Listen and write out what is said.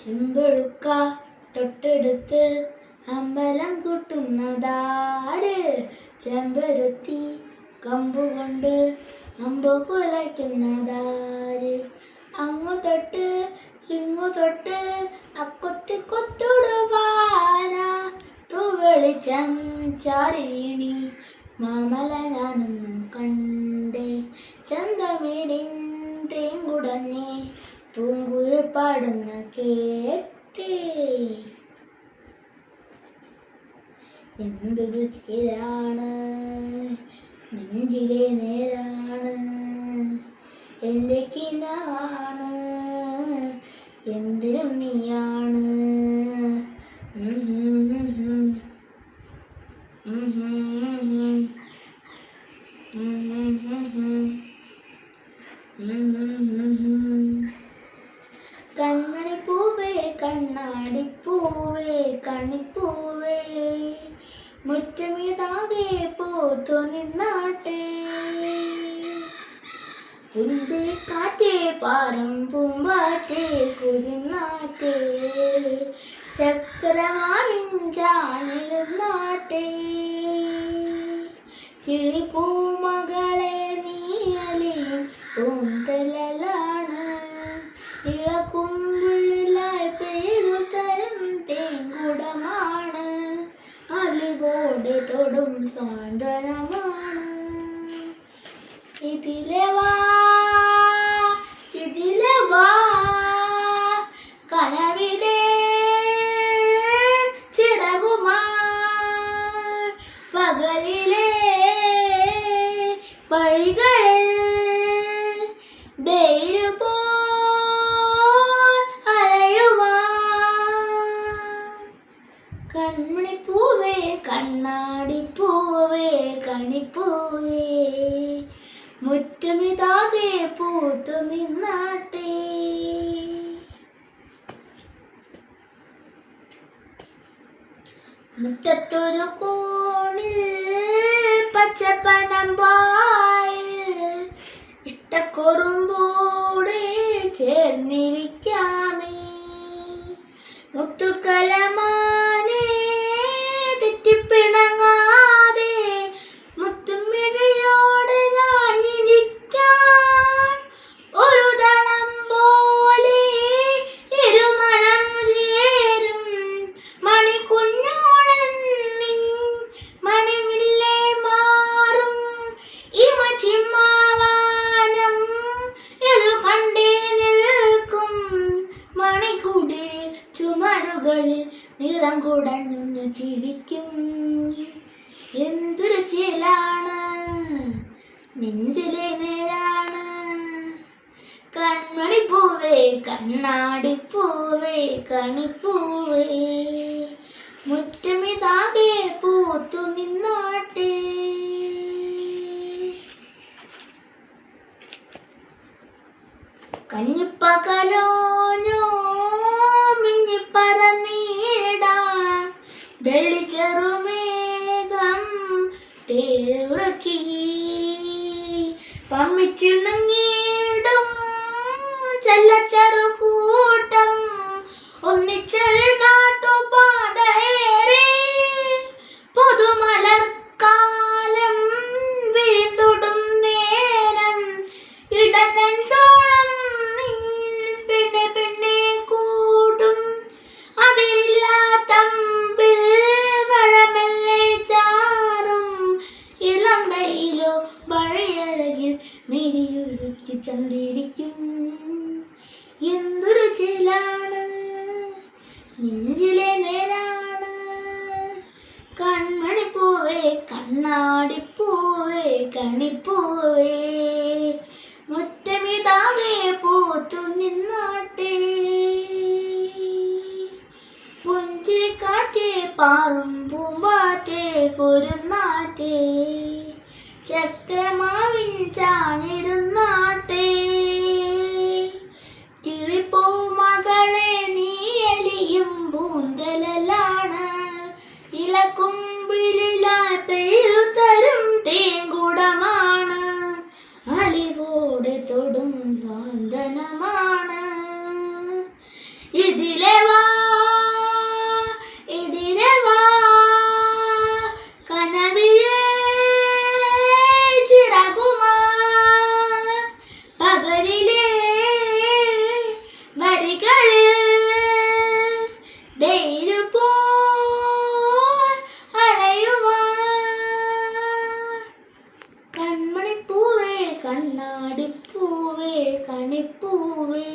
ചെമ്പഴുക്ക തൊട്ടെടുത്ത് അമ്പലം കൂട്ടുന്നതാര്? ചെമ്പരത്തി കമ്പുകൊണ്ട് അമ്പു കുലയ്ക്കുന്നതാര്? അങ്ങു തൊട്ട് ഇങ്ങു തൊട്ട് അക്കൊത്തി കൊത്തുടുവാന തൂവെളിച്ചം ചാരി വീണി മാമല ഞാനൊന്നും കണ്ടേ. ചന്തമേരിൻ തേങ്കുടഞ്ഞേ പൂങ്കുയിൽ പാടുന്ന കേട്ടേ. എന്തൊരു ചേലാണ് നെഞ്ചിലെ നേരാണ് എൻ്റെ കിനാണ് എന്തിനും നീയാണ്. കൺമണിപ്പൂവേ കണ്ണാടിപ്പൂവേ കണിപ്പൂവേ മുറ്റമിതാകെ പൂത്തു നിന്നാട്ടെ. പുഞ്ചിരിക്കാറ്റേ പാരം പൂമ്പാറ്റേ കുരുന്നാറ്റേ ചക്രമാവിൻ ചാഞ്ഞിരുന്നാട്ടെ. കിളിപ്പൂമകളെ നീയലിയും പൂന്തലാണ് ഇളക്കുമ്പിളിലായി പെയ്തു തരും തേങ്കുടമാണ് അലിവോടെ തൊടും സാന്ത്വനമാണ്. ഇതിലെ വാ ഇതിലെ വാ കനവിലെ ചിറകുമാ പകലിലെ വഴികളിൽ വെയിലുപോ അലയുവാ. കൺമണിപ്പൂവേ കണ്ണാടിപ്പൂവേ കണിപ്പൂവേ മുറ്റമിതാകെ പൂത്തു നിന്നാട്ടെ. മുറ്റത്തൊരു കോണിൽ പച്ചപ്പനമ്പായിൽ ഇഷ്ടക്കൊറുമ്പോടെ ചേർന്നിരിക്കാമേ. മുത്തുക്കലമാനെ തെറ്റിപ്പിണങ്ങാതെ മുത്തുമിഴിയോട് ഞാനിരിക്കാൻ ഒരു ദളം പോലെ ഇരുമനം ചേരും മണിക്കുഞ്ഞോളൻ മണിവില്ലേ മാറും ഇമച്ചിമ്മാവാനം ഇതു കണ്ടേ നിൽക്കും മണിക്കുടിലിൽ ചുമരുകളിൽ നിറം കുടഞ്ഞു ചിരിക്കും. എന്തൊരു ചേലാണ് നെഞ്ചിലെ നേരാണ് കൺമണിപ്പൂവേ കണ്ണാടിപ്പൂവേ കണിപ്പൂവേ മുറ്റമിതാകെ പൂത്തു നിന്നാട്ടെ. കഞ്ഞിപ്പകലോഞ്ഞോ മിഞ്ഞിപ്പറന്നീടാൻ വെള്ളിച്ചെറുമേഘം തേറുറക്കി പമ്മിച്ചിണങ്ങിടും ചെല്ലച്ചെറുകൂട്ടം ഒന്നിച്ചൊരു നാട്ടുപാതയേറി പുതുമലർക്കാലം വീഴ്തൊടും നേരം ഇടനെഞ്ചോളം പെണ്ണെ പെണ്ണെ കൂടും അതില്ലാത്തമ്പിൽ മഴമെല്ലെ ചാറും ഇളം വെയിലോ വഴിയരകിൽ മിഴിയൊരുക്കി ചന്ദിരിക്കും. എന്തൊരു ചേലാണ് നെഞ്ചിലെ നേരാണ് കൺമണിപ്പൂവേ കണ്ണാടിപ്പൂവേ കണിപ്പൂവേ മുറ്റമിതാകെ പൂത്തു നിന്നാട്ടെ. പുഞ്ചിരിക്കാറ്റേ പാറും പൂമ്പാറ്റേ കുരുന്നാറ്റേ ചക്രമാവിൻ ചാഞ്ഞിരുന്നാട്ടെ. കിളിപ്പൂമകളെ നീയലിയും പൂന്തലാണ് ഇളക്കുമ്പിളിലായി പെയ്തു തരും തേങ്കുടമാണ് അലിവോടെ തൊടും സാന്ത്വനമാണ്. ഇതിലെ കണിപ്പൂവേ